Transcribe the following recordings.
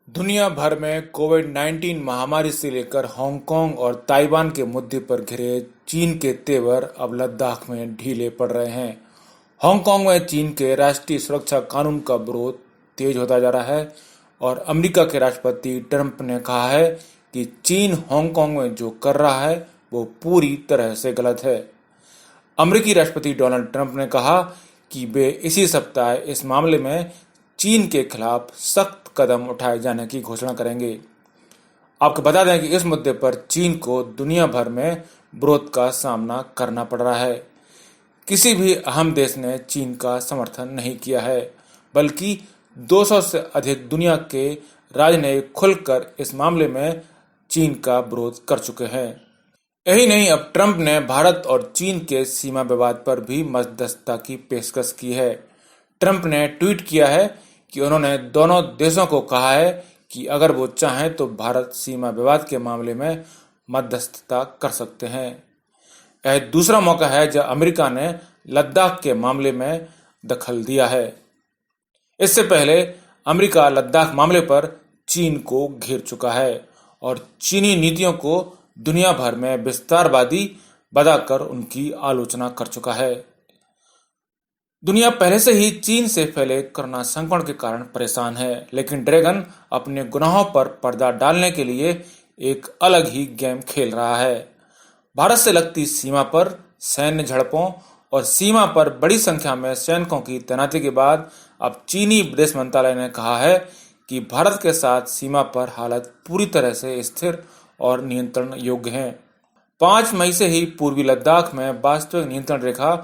दुनिया भर में कोविड-19 महामारी से लेकर हांगकांग और ताइवान के मुद्दे पर घिरे चीन के तेवर अब लद्दाख में ढीले पड़ रहे हैं। हांगकांग में चीन के राष्ट्रीय सुरक्षा कानून का विरोध तेज होता जा रहा है और अमेरिका के राष्ट्रपति ट्रंप ने कहा है कि चीन हांगकांग में जो कर रहा है वो पूरी तरह से गलत है। अमेरिकी राष्ट्रपति डोनाल्ड ट्रंप ने कहा कि वे इसी सप्ताह इस मामले में चीन के खिलाफ सख्त कदम उठाए जाने की घोषणा करेंगे। आपको बता दें कि इस मुद्दे पर चीन को दुनिया भर में विरोध का सामना करना पड़ रहा है। किसी भी अहम देश ने चीन का समर्थन नहीं किया है, बल्कि 200 से अधिक दुनिया के राजनयिक खुलकर इस मामले में चीन का विरोध कर चुके हैं। यही नहीं, अब ट्रंप ने भारत और चीन के सीमा विवाद पर भी मध्यस्थता की पेशकश की है। ट्रंप ने ट्वीट किया है कि उन्होंने दोनों देशों को कहा है कि अगर वो चाहें तो भारत सीमा विवाद के मामले में मध्यस्थता कर सकते हैं। यह दूसरा मौका है जब अमेरिका ने लद्दाख के मामले में दखल दिया है। इससे पहले अमेरिका लद्दाख मामले पर चीन को घेर चुका है और चीनी नीतियों को दुनिया भर में विस्तारवादी बताकर उनकी आलोचना कर चुका है। दुनिया पहले से ही चीन से फैले कोरोना संक्रमण के कारण परेशान है, लेकिन ड्रैगन अपने गुनाहों पर पर्दा डालने के लिए एक अलग ही गेम खेल रहा है। भारत से लगती सीमा पर सैन्य झड़पों और सीमा पर बड़ी संख्या में सैनिकों की तैनाती के बाद अब चीनी विदेश मंत्रालय ने कहा है कि भारत के साथ सीमा पर हालत पूरी तरह से स्थिर और नियंत्रण योग्य है। 5 मई से ही पूर्वी लद्दाख में वास्तविक नियंत्रण रेखा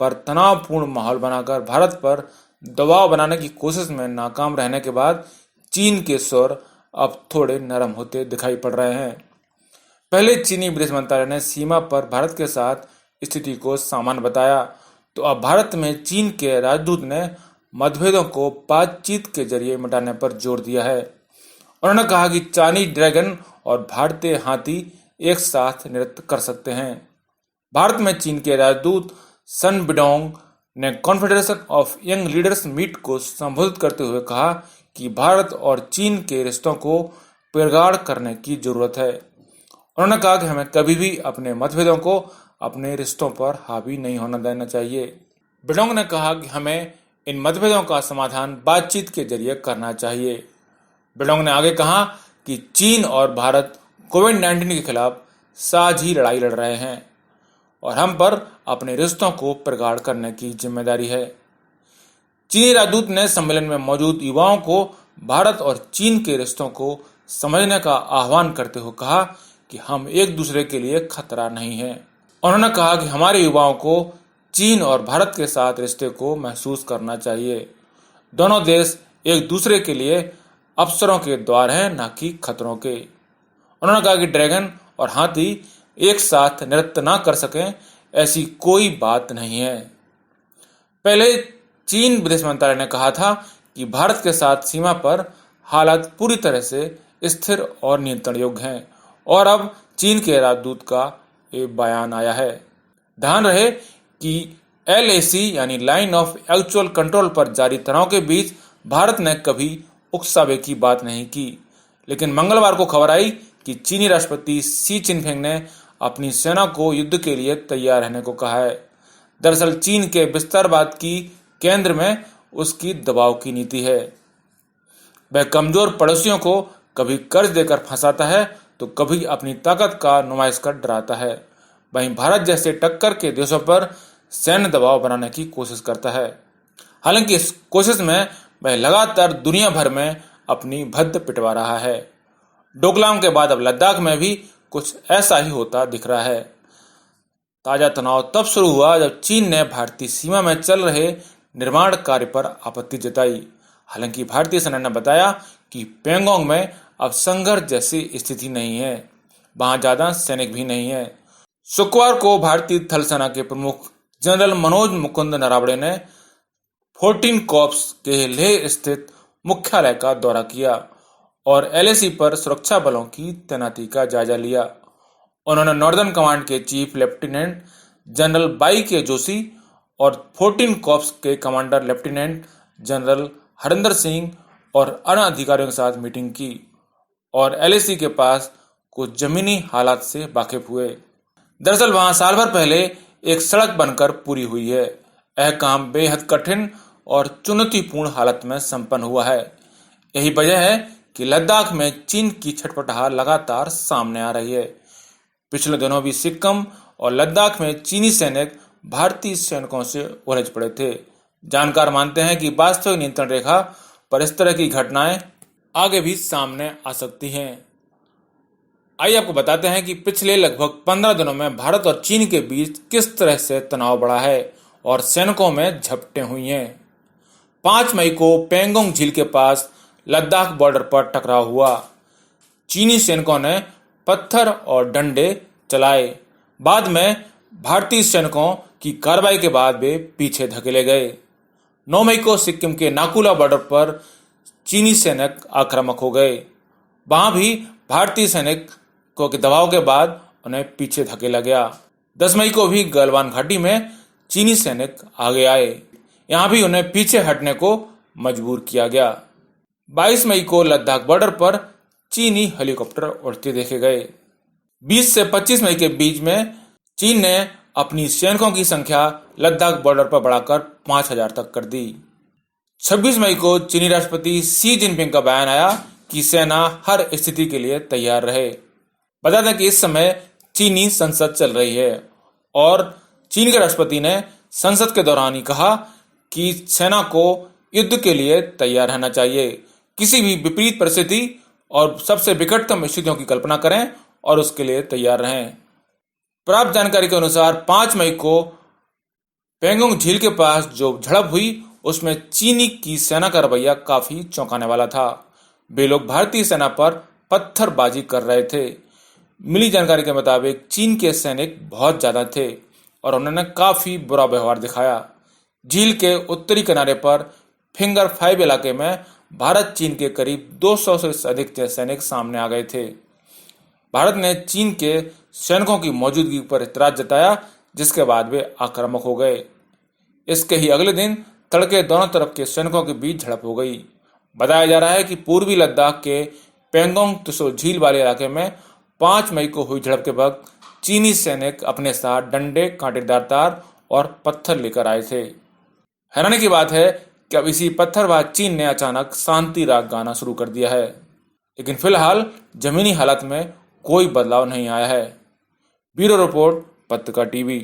पर तनावपूर्ण माहौल बनाकर भारत पर दबाव बनाने की कोशिश में नाकाम रहने के बाद चीन के स्वर अब थोड़े नरम होते दिखाई पड़ रहे हैं। पहले चीनी विदेश मंत्रालय ने सीमा पर भारत के साथ स्थिति को सामान्य बताया, तो अब भारत में चीन के राजदूत ने मतभेदों को बातचीत के जरिए मिटाने पर जोर दिया है। उन्होंने कहा कि चाइनीज ड्रैगन और भारतीय हाथी एक साथ नृत्य कर सकते हैं। भारत में चीन के राजदूत सन बिडोंग ने confederation of young leaders meet को संबोधित करते हुए कहा कि भारत और चीन के रिश्तों को प्रगाढ़ करने की जरूरत है। उन्होंने कहा कि हमें कभी भी अपने मतभेदों को अपने रिश्तों पर हावी नहीं होने देना चाहिए। बिडोंग ने कहा कि हमें इन मतभेदों का समाधान बातचीत के जरिए करना चाहिए। बिडोंग ने आगे कहा कि चीन और भारत कोविड-19 के खिलाफ साझी लड़ाई लड़ रहे हैं और हम पर अपने रिश्तों को प्रगाढ़ करने की जिम्मेदारी है। चीनी राजदूत ने सम्मेलन में मौजूद युवाओं को भारत और चीन के रिश्तों को समझने का आह्वान करते हुए कहा कि हम एक दूसरे के लिए खतरा नहीं हैं। उन्होंने कहा कि हमारे युवाओं को चीन और भारत के साथ रिश्ते को महसूस करना चाहिए। दोनों देश एक दूसरे के लिए अवसरों के द्वार हैं, न कि खतरों के। उन्होंने कहा कि ड्रैगन और हाथी एक साथ नृत्य ना कर सकें, ऐसी कोई बात नहीं है। पहले चीन विदेश मंत्रालय ने कहा था कि भारत के साथ सीमा पर हालात पूरी तरह से स्थिर और नियंत्रण योग्य हैं और अब चीन के राजदूत का एक बयान आया है। ध्यान रहे कि LAC यानी लाइन ऑफ एक्चुअल कंट्रोल पर जारी तनाव के बीच भारत ने कभी उकसावे की बात नहीं की, लेकिन मंगलवार को खबर आई कि चीनी राष्ट्रपति शी चिनफिंग ने अपनी सेना को युद्ध के लिए तैयार रहने को कहा है। दरअसल चीन के विस्तारवाद की केंद्र में उसकी दबाव की नीति है। वह कमजोर पड़ोसियों को कभी कर्ज देकर फंसाता है तो कभी अपनी ताकत का नुमाइश कर डराता है। वहीं भारत जैसे टक्कर के देशों पर सैन्य दबाव बनाने की कोशिश करता है। हालांकि इस कोशिश में वह लगातार दुनिया भर में अपनी भद्द पिटवा रहा है। डोकलाम के बाद अब लद्दाख में भी कुछ ऐसा ही होता दिख रहा है। ताजा तनाव तब शुरू हुआ जब चीन ने भारतीय सीमा में चल रहे निर्माण कार्य पर आपत्ति जताई। हालांकि भारतीय सेना ने बताया कि पैंगोंग में अब संघर्ष जैसी स्थिति नहीं है, वहां ज्यादा सैनिक भी नहीं है। शुक्रवार को भारतीय थल सेना के प्रमुख जनरल मनोज मुकुंद नरावणे ने 14 कॉर्प्स के लेह स्थित मुख्यालय का दौरा किया और LAC पर सुरक्षा बलों की तैनाती का जायजा लिया। उन्होंने नॉर्दर्न कमांड के चीफ लेफ्टिनेंट जनरल बाई के जोशी और 14 कॉर्प्स के commander lieutenant general Harinder Singh और अन्य अधिकारियों के साथ मीटिंग की और एलएसी के पास कुछ जमीनी हालात से वाकिफ हुए। दरअसल वहां साल भर पहले एक सड़क बनकर पूरी हुई है। यह काम बेहद कठिन और चुनौतीपूर्ण हालत में संपन्न हुआ है। यही वजह है कि लद्दाख में चीन की छटपटाहट लगातार सामने आ रही है। पिछले दिनों भी सिक्किम और लद्दाख में चीनी सैनिक भारतीय सैनिकों से उलझ पड़े थे। जानकार मानते हैं कि वास्तविक नियंत्रण रेखा पर इस तरह की घटनाएं आगे भी सामने आ सकती हैं। आइए आपको बताते हैं कि पिछले लगभग 15 दिनों में भारत और चीन के बीच किस तरह से तनाव बढ़ा है और सैनिकों में झपटें हुई हैं। 5 मई को पेंगोंग झील के पास लद्दाख बॉर्डर पर टकराव हुआ। चीनी सैनिकों ने पत्थर और डंडे चलाए। बाद में भारतीय सैनिकों की कार्रवाई के बाद वे पीछे धकेले गए। 9 मई को सिक्किम के नाकुला बॉर्डर पर चीनी सैनिक आक्रामक हो गए। वहां भी भारतीय सैनिकों के दबाव के बाद उन्हें पीछे धकेला गया। 10 मई को भी गलवान घाटी में चीनी सैनिक आगे आए। यहां भी उन्हें पीछे हटने को मजबूर किया गया। 22 मई को लद्दाख बॉर्डर पर चीनी हेलीकॉप्टर उड़ते देखे गए। 20 से 25 मई के बीच में चीन ने अपनी सैनिकों की संख्या लद्दाख बॉर्डर पर बढ़ाकर 5,000 तक कर दी। 26 मई को चीनी राष्ट्रपति शी जिनपिंग का बयान आया कि सेना हर स्थिति के लिए तैयार रहे। बता दें कि इस समय चीनी संसद चल रही है और चीन के राष्ट्रपति ने संसद के दौरान ही कहा कि सेना को युद्ध के लिए तैयार रहना चाहिए। किसी भी विपरीत परिस्थिति और सबसे विकटतम स्थितियों की कल्पना करें और उसके लिए तैयार रहें। प्राप्त जानकारी के अनुसार 5 मई को पेंगोंग झील के पास जो झड़प हुई उसमें चीनी की सेना का रवैया काफी चौंकाने वाला था। वे लोग भारतीय सेना पर पत्थरबाजी कर रहे थे। मिली जानकारी के मुताबिक चीन के सैनिक बहुत ज्यादा थे और उन्होंने काफी बुरा व्यवहार दिखाया। झील के उत्तरी किनारे पर फिंगर 5 इलाके में भारत चीन के करीब 200 से अधिक सैनिक सामने आ गए थे। भारत ने चीन के सैनिकों की मौजूदगी पर इतराज जताया, जिसके बाद वे आक्रामक हो गए। इसके ही अगले दिन तड़के दोनों तरफ के सैनिकों के बीच झड़प हो गई। बताया जा रहा है कि पूर्वी लद्दाख के पेंगोंग त्सो झील वाले इलाके में 5 मई को हुई झड़प के वक्त चीनी सैनिक अपने साथ डंडे, कांटेदार तार और पत्थर लेकर आए थे। हैरानी की बात है कि अब इसी पत्थरबाज चीन ने अचानक शांति राग गाना शुरू कर दिया है, लेकिन फिलहाल जमीनी हालत में कोई बदलाव नहीं आया है। ब्यूरो रिपोर्ट, पत्रिका टीवी।